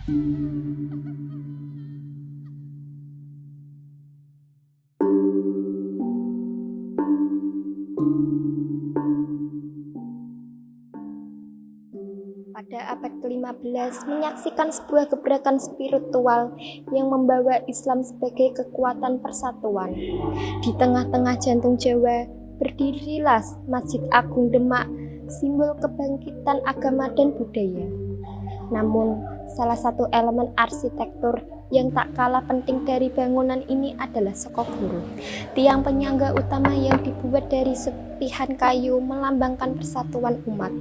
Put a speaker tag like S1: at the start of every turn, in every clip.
S1: Pada abad ke-15 menyaksikan sebuah gebrakan spiritual yang membawa Islam sebagai kekuatan persatuan. Di tengah-tengah jantung Jawa berdirilah Masjid Agung Demak, simbol kebangkitan agama dan budaya. Namun, salah satu elemen arsitektur yang tak kalah penting dari bangunan ini adalah Sokoguru, tiang penyangga utama yang dibuat dari serpihan kayu melambangkan persatuan umat.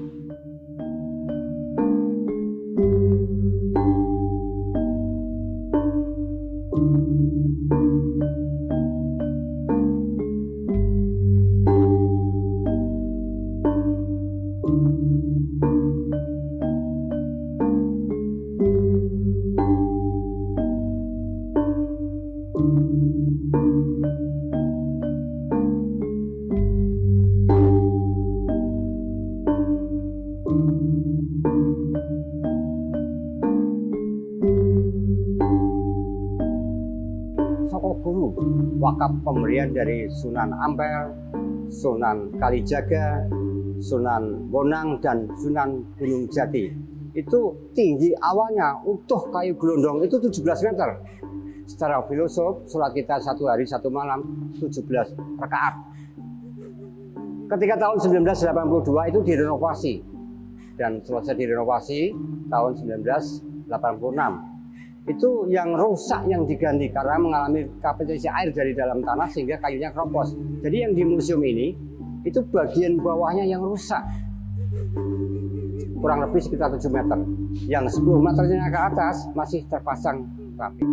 S2: Sokoguru, wakaf pemberian dari Sunan Ampel, Sunan Kalijaga, Sunan Bonang, dan Sunan Gunung Jati. Itu tinggi awalnya utuh kayu gelondong itu 17 meter. Secara filosof, sholat kita 1 hari 1 malam 17 rakaat. Ketika tahun 1982 itu direnovasi dan selesai direnovasi tahun 1986. Itu yang rusak yang diganti karena mengalami kapasitas air dari dalam tanah sehingga kayunya keropos. Jadi yang di museum ini itu bagian bawahnya yang rusak, kurang lebih sekitar 7 meter. Yang 10 meternya ke atas masih terpasang rapi.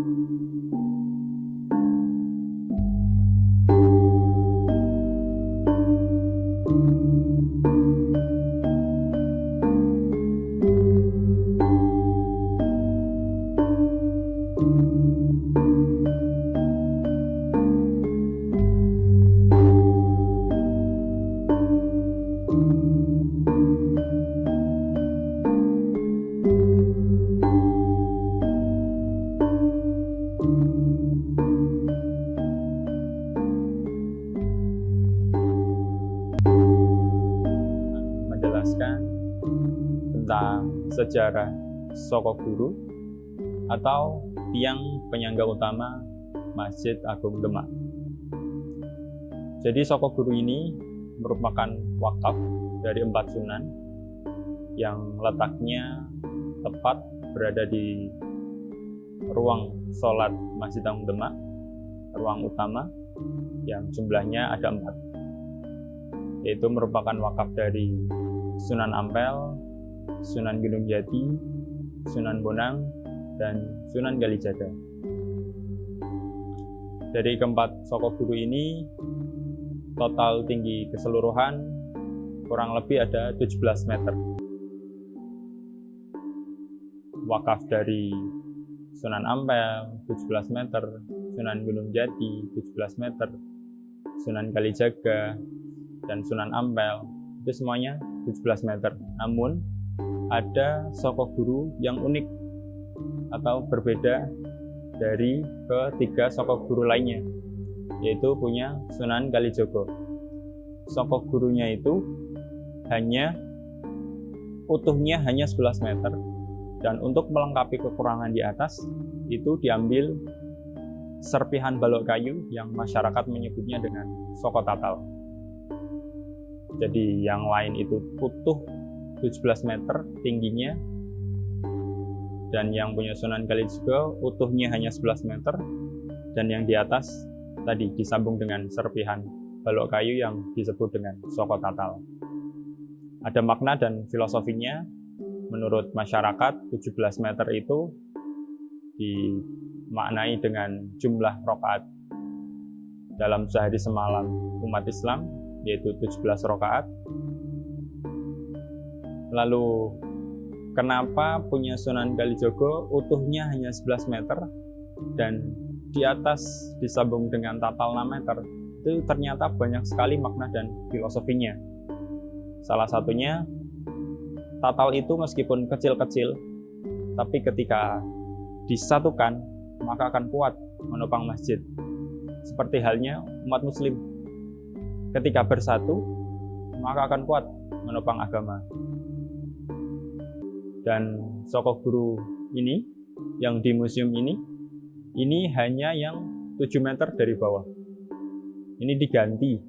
S3: Menjelaskan tentang sejarah Sokoguru atau tiang penyangga utama Masjid Agung Demak. Jadi Sokoguru ini merupakan wakaf dari 4 sunan yang letaknya tepat berada di ruang sholat Masjid Agung Demak, ruang utama yang jumlahnya ada 4, yaitu merupakan wakaf dari Sunan Ampel, Sunan Gunung Jati, Sunan Bonang, dan Sunan Kalijaga. Dari keempat Sokoguru ini, total tinggi keseluruhan kurang lebih ada 17 meter. Wakaf dari Sunan Ampel 17 meter, Sunan Gunung Jati 17 meter, Sunan Kalijaga, dan Sunan Ampel itu semuanya 17 meter. Namun ada Sokoguru yang unik atau berbeda dari ketiga Sokoguru lainnya, yaitu punya Sunan Kalijogo. Sokogurunya itu utuhnya hanya 11 meter, dan untuk melengkapi kekurangan di atas itu diambil serpihan balok kayu yang masyarakat menyebutnya dengan Sokotatal. Jadi yang lain itu utuh 17 meter tingginya, dan yang punya Sunan Kalijogo utuhnya hanya 11 meter, dan yang di atas tadi disambung dengan serpihan balok kayu yang disebut dengan Sokotatal. Ada makna dan filosofinya. Menurut masyarakat, 17 meter itu dimaknai dengan jumlah rakaat dalam sehari semalam umat Islam, yaitu 17 rakaat. Lalu kenapa punya Sunan Kalijogo utuhnya hanya 11 meter dan di atas disambung dengan tatal 6 meter? Itu ternyata banyak sekali makna dan filosofinya. Salah satunya, tatal itu meskipun kecil-kecil, tapi ketika disatukan, maka akan kuat menopang masjid. Seperti halnya umat muslim, ketika bersatu, maka akan kuat menopang agama. Dan sokok guru ini, yang di museum ini hanya yang 7 meter dari bawah. Ini diganti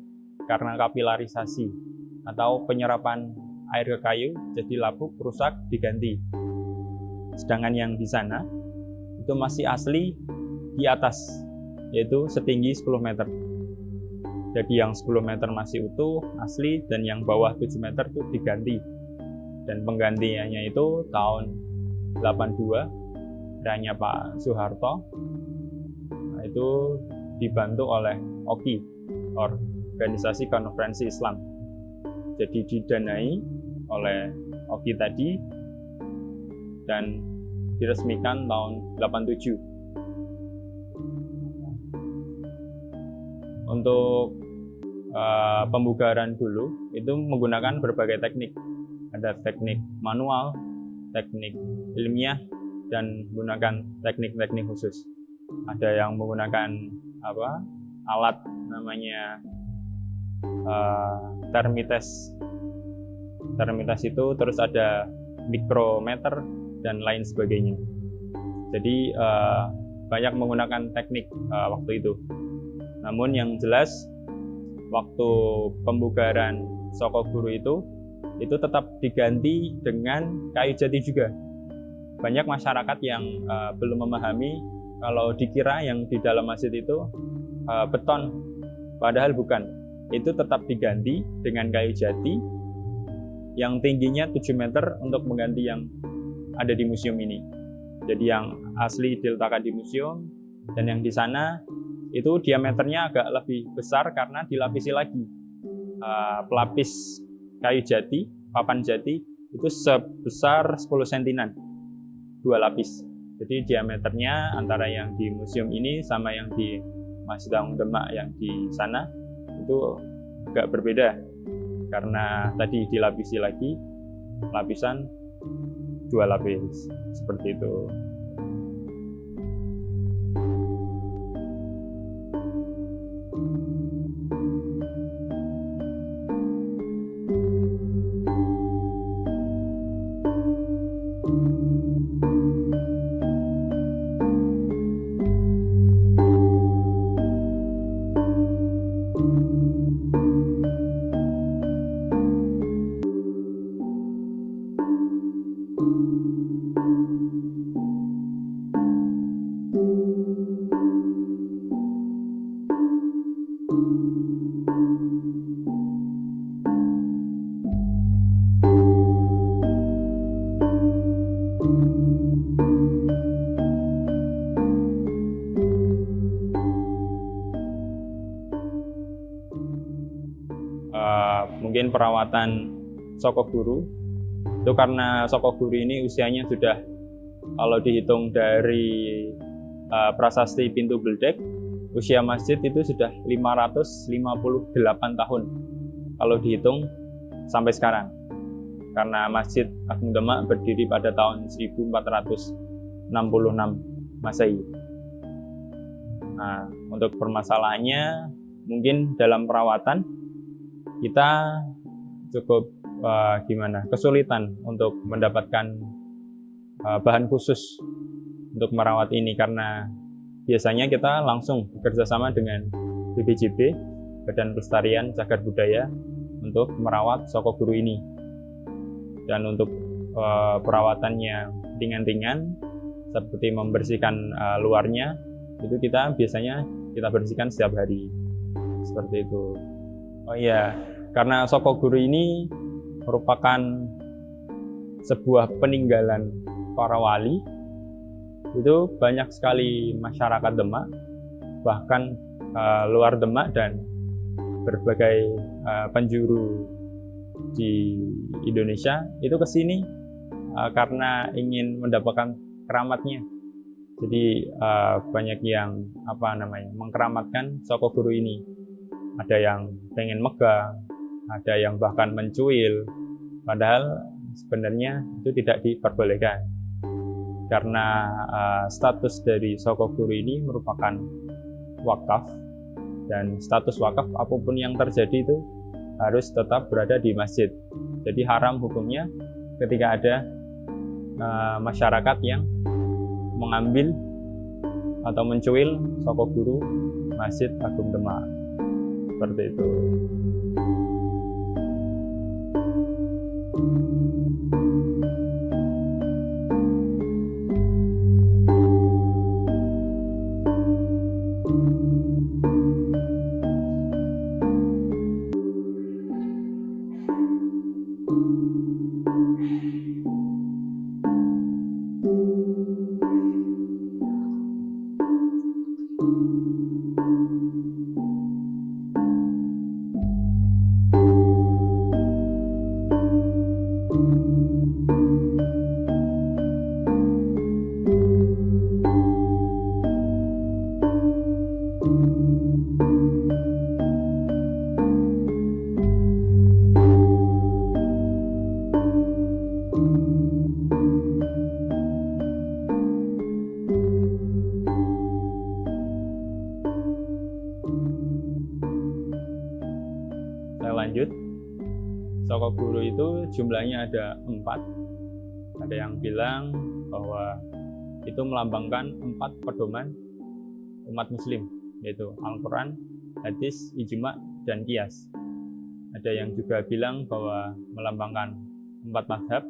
S3: karena kapilarisasi atau penyerapan air ke kayu, jadi lapuk, rusak, diganti. Sedangkan yang di sana itu masih asli di atas, yaitu setinggi 10 meter. Jadi yang 10 meter masih utuh, asli, dan yang bawah 7 meter itu diganti. Dan penggantiannya itu tahun 82, eranya Pak Soeharto. Nah, itu dibantu oleh OKI, Organisasi Konferensi Islam. Jadi didanai oleh OKI tadi dan diresmikan tahun 87. Untuk pembugaran dulu itu menggunakan berbagai teknik. Ada teknik manual, teknik ilmiah, dan menggunakan teknik-teknik khusus. Ada yang menggunakan alat namanya termites. Termites itu terus ada mikrometer dan lain sebagainya. Jadi banyak menggunakan teknik waktu itu. Namun yang jelas waktu pembugaran sokok guru itu tetap diganti dengan kayu jati juga. Banyak masyarakat yang belum memahami kalau dikira yang di dalam masjid itu beton, padahal bukan. Itu tetap diganti dengan kayu jati yang tingginya 7 meter untuk mengganti yang ada di museum ini. Jadi yang asli diletakkan di museum, dan yang di sana itu diameternya agak lebih besar karena dilapisi lagi pelapis kayu jati, papan jati itu sebesar 10 sentinan, 2 lapis. Jadi diameternya antara yang di museum ini sama yang di Masjid Agung Demak yang di sana itu agak berbeda karena tadi dilapisi lagi lapisan 2 lapis seperti itu. Mungkin perawatan sokok guru itu karena sokok guru ini usianya sudah, kalau dihitung dari prasasti Pintu Beldek, usia masjid itu sudah 558 tahun kalau dihitung sampai sekarang, karena Masjid Agung Demak berdiri pada tahun 1466 Masehi. Nah, untuk permasalahannya mungkin dalam perawatan kita cukup kesulitan untuk mendapatkan bahan khusus untuk merawat ini, karena biasanya kita langsung bekerja sama dengan BPJB, Badan Pelestarian Cagar Budaya, untuk merawat sokok guru ini. Dan untuk perawatannya ringan-ringan seperti membersihkan luarnya, itu kita biasanya bersihkan setiap hari seperti itu. Oh iya, karena sokok guru ini merupakan sebuah peninggalan para wali, itu banyak sekali masyarakat Demak, bahkan luar Demak dan berbagai penjuru di Indonesia itu ke sini karena ingin mendapatkan keramatnya. Jadi banyak yang mengkeramatkan sokok guru ini. Ada yang pengen megang, ada yang bahkan mencuil, padahal sebenarnya itu tidak diperbolehkan. karena status dari Soko Guru ini merupakan wakaf, dan status wakaf apapun yang terjadi itu harus tetap berada di masjid. Jadi haram hukumnya ketika ada masyarakat yang mengambil atau mencuil Soko Guru Masjid Agung Demak, seperti itu. Saya lanjut. Soko Guru itu jumlahnya ada 4. Ada yang bilang bahwa itu melambangkan 4 pedoman umat muslim, yaitu Al-Quran, hadis, ijma, dan qiyas. Ada yang juga bilang bahwa melambangkan 4 mazhab.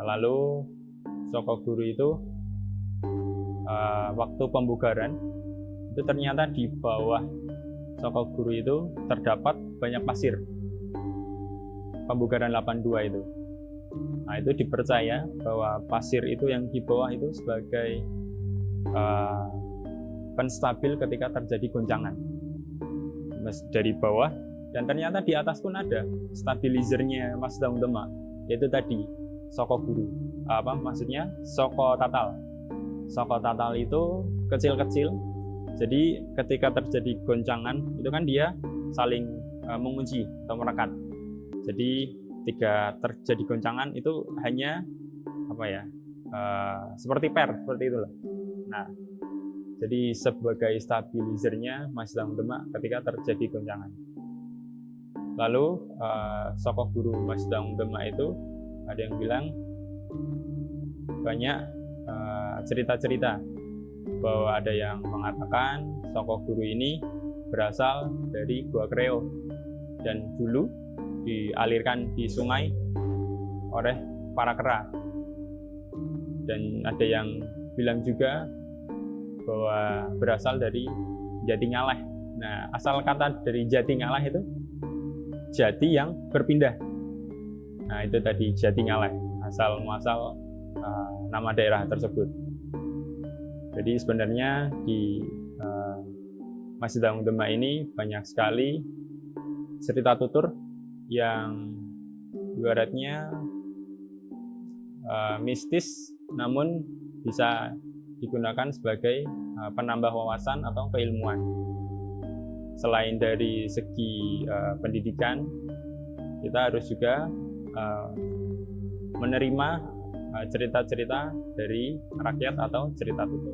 S3: Lalu Soko Guru itu waktu pembugaran itu ternyata di bawah Soko Guru itu terdapat banyak pasir. Pembugaran 82 itu. Nah, itu dipercaya bahwa pasir itu yang di bawah itu sebagai penstabil ketika terjadi goncangan dari bawah, dan ternyata di atas pun ada stabilizernya Masjid Agung Demak, yaitu tadi Soko Guru. Maksudnya Soko Tatal. Soko Tatal itu kecil-kecil. Jadi ketika terjadi goncangan itu kan dia saling mengunci atau merekat. Jadi ketika terjadi goncangan itu hanya seperti seperti itulah. Nah, jadi sebagai stabilizernya Masjid Agung Demak ketika terjadi goncangan. Lalu Soko Guru Masjid Agung Demak itu ada yang bilang banyak cerita-cerita bahwa ada yang mengatakan Soko Guru ini berasal dari Gua Kreo dan dulu dialirkan di sungai oleh para kera. Dan ada yang bilang juga bahwa berasal dari Jati Ngaleh. Nah, asal kata dari Jati Ngaleh itu jati yang berpindah. Nah, itu tadi Jati Ngaleh, asal muasal nama daerah tersebut. Jadi sebenarnya di Masjid Agung Demak ini banyak sekali cerita tutur yang ibaratnya mistis, namun bisa digunakan sebagai penambah wawasan atau keilmuan. Selain dari segi pendidikan, kita harus juga menerima cerita-cerita dari rakyat atau cerita tutur.